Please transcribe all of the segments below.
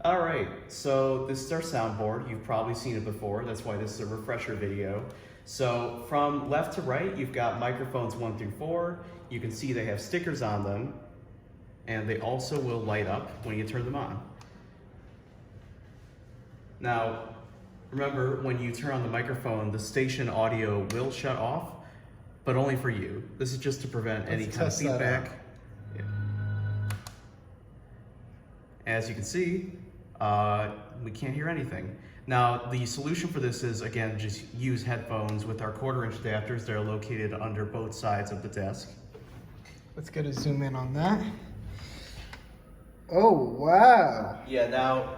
All right, so this is our soundboard. You've probably seen it before. That's why this is a refresher video. So from left to right, you've got microphones 1 through 4. You can see they have stickers on them, and they also will light up when you turn them on. Now, remember, when you turn on the microphone, the station audio will shut off, but only for you. This is just to prevent any kind of feedback. Yeah. As you can see, we can't hear anything. Now, the solution for this is, again, just use headphones with our 1/4-inch adapters that are located under both sides of the desk. Let's get a zoom in on that. Oh, wow. Yeah, now,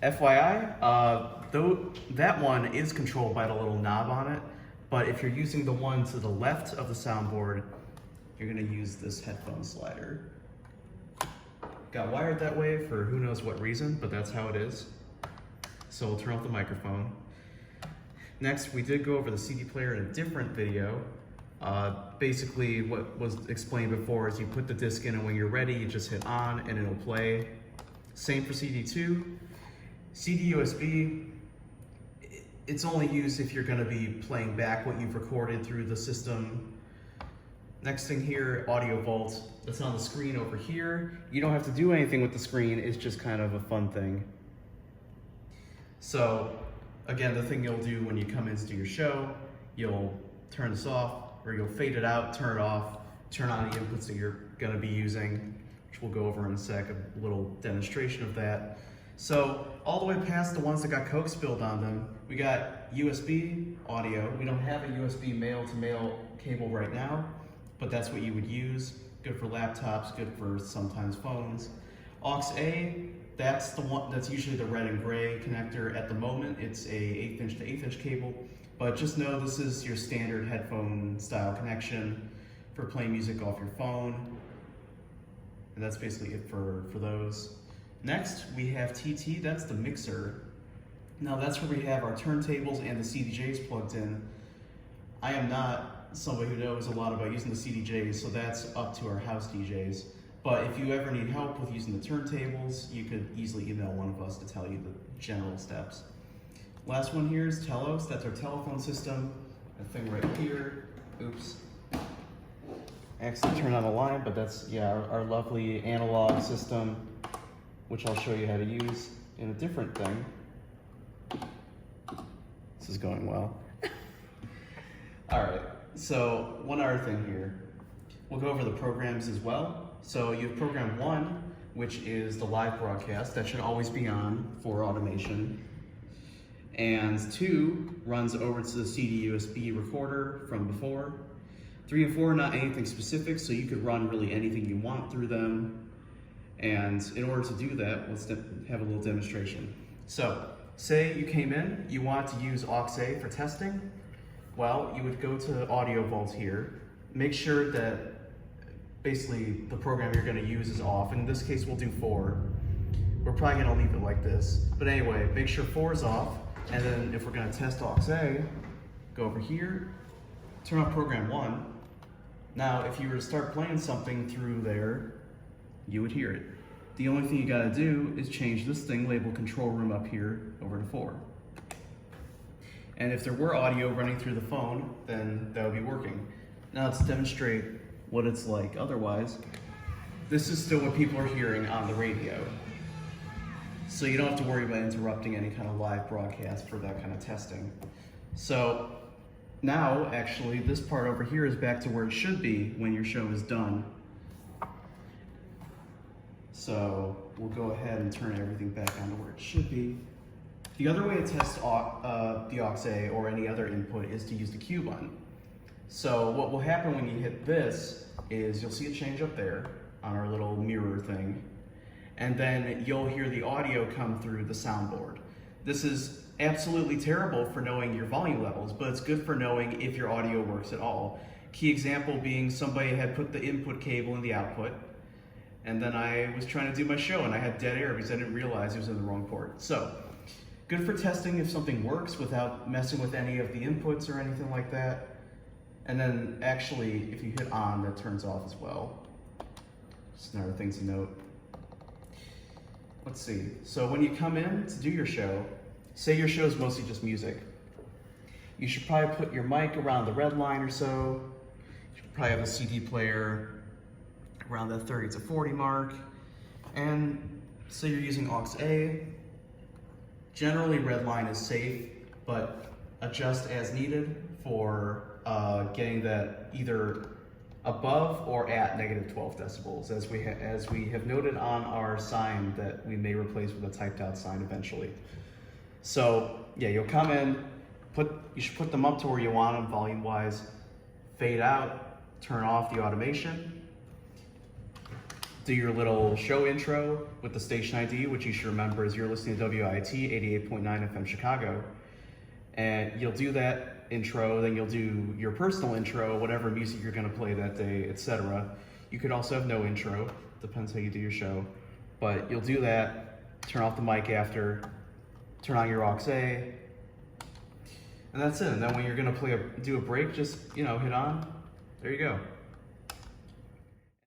FYI, though that one is controlled by the little knob on it, but if you're using the one to the left of the soundboard, you're gonna use this headphone slider. Got wired that way for who knows what reason, but that's how it is. So we'll turn off the microphone. Next, we did go over the CD player in a different video. Basically, what was explained before is you put the disc in, and when you're ready, you just hit on and it'll play. Same for CD2. CD USB, it's only used if you're gonna be playing back what you've recorded through the system. Next thing here, Audio Vault. That's on the screen over here. You don't have to do anything with the screen, it's just kind of a fun thing. So, again, the thing you'll do when you come in to do your show, you'll turn this off, or you'll fade it out, turn it off, turn on the inputs that you're gonna be using, which we'll go over in a sec, a little demonstration of that. So, all the way past the ones that got Coke spilled on them, we got USB audio. We don't have a USB male-to-male cable right now, but that's what you would use. Good for laptops, good for sometimes phones. Aux-A, that's the one, that's usually the red and gray connector. At the moment, it's a 1/8" to 1/8" cable, but just know this is your standard headphone style connection for playing music off your phone. And that's basically it for those. Next, we have TT, that's the mixer. Now that's where we have our turntables and the CDJs plugged in. I am not somebody who knows a lot about using the CDJs, so that's up to our house DJs. But if you ever need help with using the turntables, you could easily email one of us to tell you the general steps. Last one here is Telos, that's our telephone system. That thing right here, oops. Actually turned on the line, but that's, yeah, our lovely analog system, which I'll show you how to use in a different thing. This is going well. All right, so one other thing here. We'll go over the programs as well. So you have program 1, which is the live broadcast. That should always be on for automation. And 2 runs over to the CD USB recorder from before. 3 and 4 are not anything specific, so you could run really anything you want through them. And in order to do that, let's have a little demonstration. So, say you came in, you want to use Aux-A for testing. Well, you would go to Audio Vault here, make sure that basically the program you're gonna use is off. In this case, we'll do 4. We're probably gonna leave it like this. But anyway, make sure 4 is off, and then if we're gonna test Aux-A, go over here, turn on program 1. Now, if you were to start playing something through there, you would hear it. The only thing you gotta do is change this thing labeled control room up here over to 4. And if there were audio running through the phone, then that would be working. Now let's demonstrate what it's like otherwise. This is still what people are hearing on the radio. So you don't have to worry about interrupting any kind of live broadcast for that kind of testing. So now, actually, this part over here is back to where it should be when your show is done. So we'll go ahead and turn everything back onto where it should be. The other way to test the Aux-A or any other input is to use the Q button. So what will happen when you hit this is you'll see it change up there on our little mirror thing, and then you'll hear the audio come through the soundboard. This is absolutely terrible for knowing your volume levels, but it's good for knowing if your audio works at all. Key example being somebody had put the input cable in the output, and then I was trying to do my show and I had dead air because I didn't realize it was in the wrong port. So, good for testing if something works without messing with any of the inputs or anything like that. And then actually, if you hit on, that turns off as well. Just another thing to note. let's see. So when you come in to do your show, say your show is mostly just music, you should probably put your mic around the red line or so. You should probably have a CD player around the 30 to 40 mark. And so you're using aux A. Generally red line is safe, but adjust as needed for getting that either above or at negative 12 decibels, as we have noted on our sign that we may replace with a typed out sign eventually. So yeah, you'll come in, you should put them up to where you want them volume wise, fade out, turn off the automation, do your little show intro with the station ID, which you should remember is you're listening to WIT 88.9 FM Chicago. And you'll do that intro, then you'll do your personal intro, whatever music you're gonna play that day, etc. You could also have no intro, depends how you do your show. But you'll do that, turn off the mic after, turn on your aux A, and that's it. And then when you're gonna do a break, just, hit on, there you go.